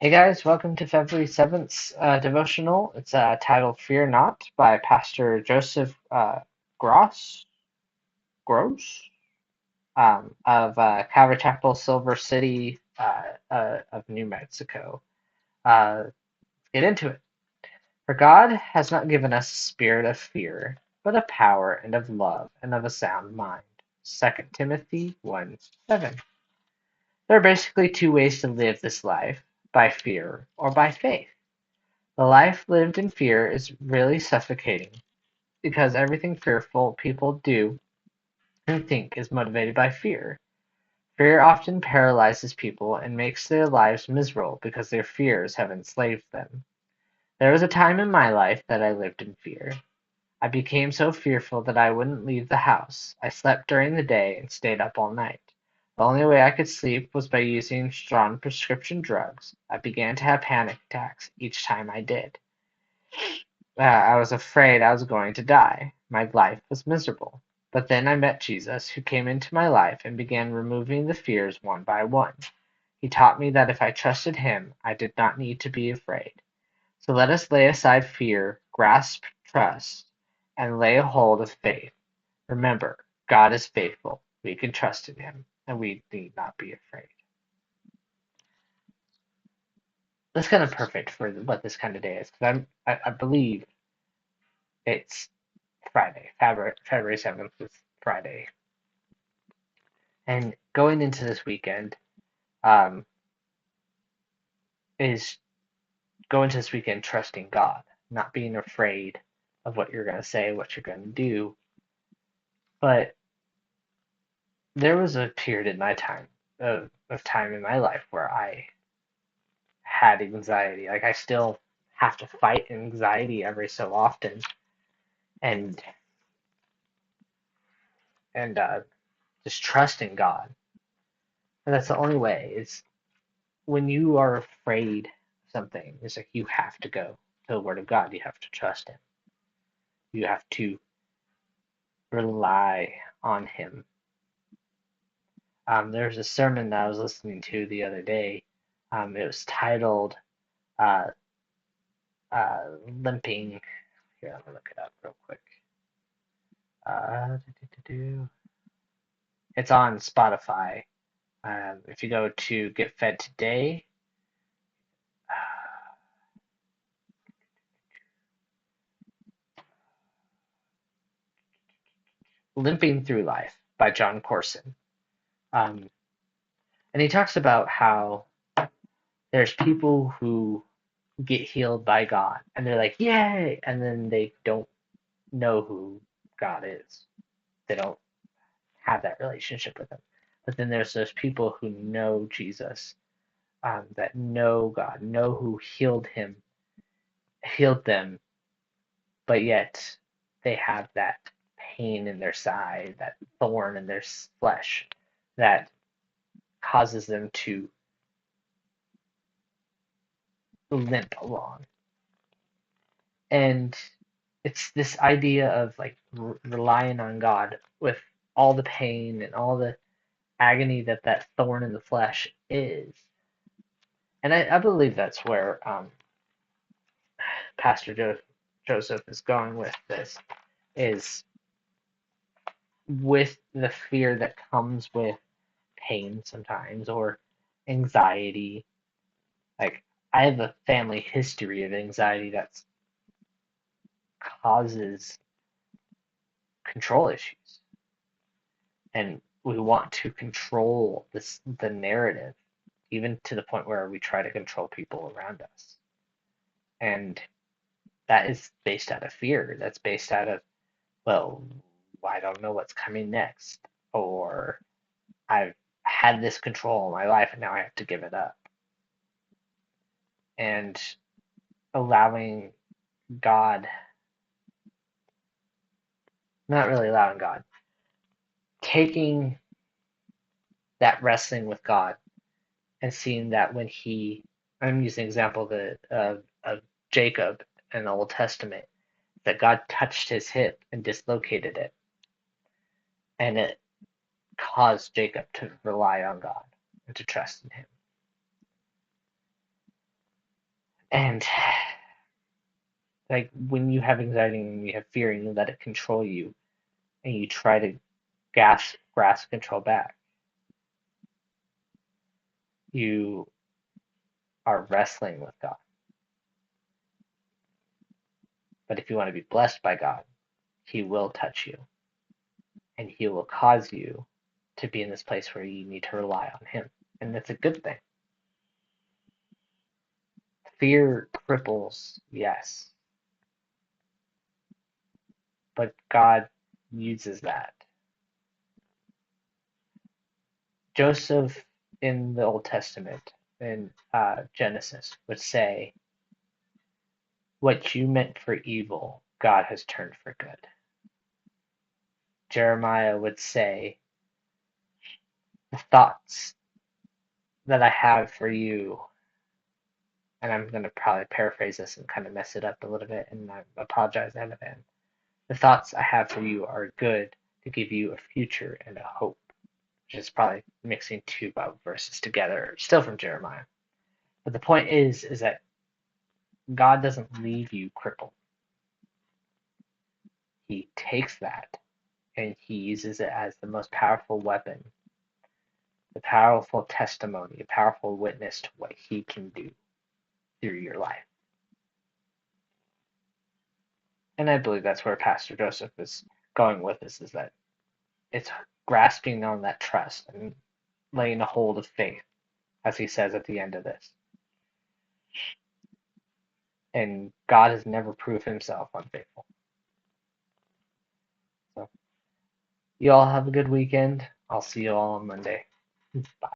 Hey guys, welcome to February 7th devotional. It's titled Fear Not by Pastor Joseph Gross, Gros of Calvary Chapel, Silver City of New Mexico. Let's get into it. For God has not given us a spirit of fear, but of power and of love and of a sound mind. 2 Timothy 1:7. There are basically two ways to live this life, by fear or by faith. The life lived in fear is really suffocating because everything fearful people do and think is motivated by fear. Fear often paralyzes people and makes their lives miserable because their fears have enslaved them. There was a time in my life that I lived in fear. I became so fearful that I wouldn't leave the house. I slept during the day and stayed up all night. The only way I could sleep was by using strong prescription drugs. I began to have panic attacks each time I did. I was afraid I was going to die. My life was miserable. But then I met Jesus, who came into my life and began removing the fears one by one. He taught me that if I trusted him, I did not need to be afraid. So let us lay aside fear, grasp trust, and lay hold of faith. Remember, God is faithful. We can trust in him, and we need not be afraid. That's kind of perfect for what this kind of day is, because I believe it's Friday. February 7th is Friday. And going into this weekend um, is going to this weekend trusting God, not being afraid of what you're going to say, what you're going to do. But there was a period in my time of time in my life where I had anxiety. Like I still have to fight anxiety every so often, and and just trusting God. And that's the only way. Is when you are afraid of something, it's like you have to go to the Word of God. You have to trust Him. You have to rely on Him. There's a sermon that I was listening to the other day. It was titled uh, "Limping." Here, let me look it up real quick. Uh, it's on Spotify. If you go to Get Fed Today, "Limping Through Life" by John Corson. Um, and he talks about how there's people who get healed by God and they're like, yay! And then they don't know who God is. They don't have that relationship with Him. But then there's those people who know Jesus, that know God, know who healed them, but yet they have that pain in their side, that thorn in their flesh that causes them to limp along. And it's this idea of like relying on God with all the pain and all the agony that that thorn in the flesh is. And I believe that's where Pastor Joseph is going with this, is with the fear that comes with pain sometimes or anxiety. Like I have a family history of anxiety that causes control issues, and we want to control the narrative, even to the point where we try to control people around us. And that is based out of fear. That's based out of, well, I don't know what's coming next, or I've had this control in my life and now I have to give it up. And allowing God, not really allowing God, taking that wrestling with God and seeing that when I'm using an example of Jacob in the Old Testament, that God touched his hip and dislocated it, and it caused Jacob to rely on God and to trust in him. And like when you have anxiety and you have fear and you let it control you and you try to grasp control back, you are wrestling with God. But if you want to be blessed by God, He will touch you and He will cause you to be in this place where you need to rely on Him. And that's a good thing. Fear cripples, yes, but God uses that. Joseph in the Old Testament, in Genesis, would say, what you meant for evil, God has turned for good. Jeremiah would say, the thoughts that I have for you, and I'm going to probably paraphrase this and kind of mess it up a little bit, and I apologize ahead of time. The thoughts I have for you are good to give you a future and a hope, which is probably mixing two Bible verses together, still from Jeremiah. But the point is that God doesn't leave you crippled. He takes that and he uses it as the most powerful weapon, the powerful testimony, a powerful witness to what he can do through your life. And I believe that's where Pastor Joseph is going with this, is that it's grasping on that trust and laying a hold of faith, as he says at the end of this. And God has never proved himself unfaithful. So you all have a good weekend. I'll see you all on Monday. Bye.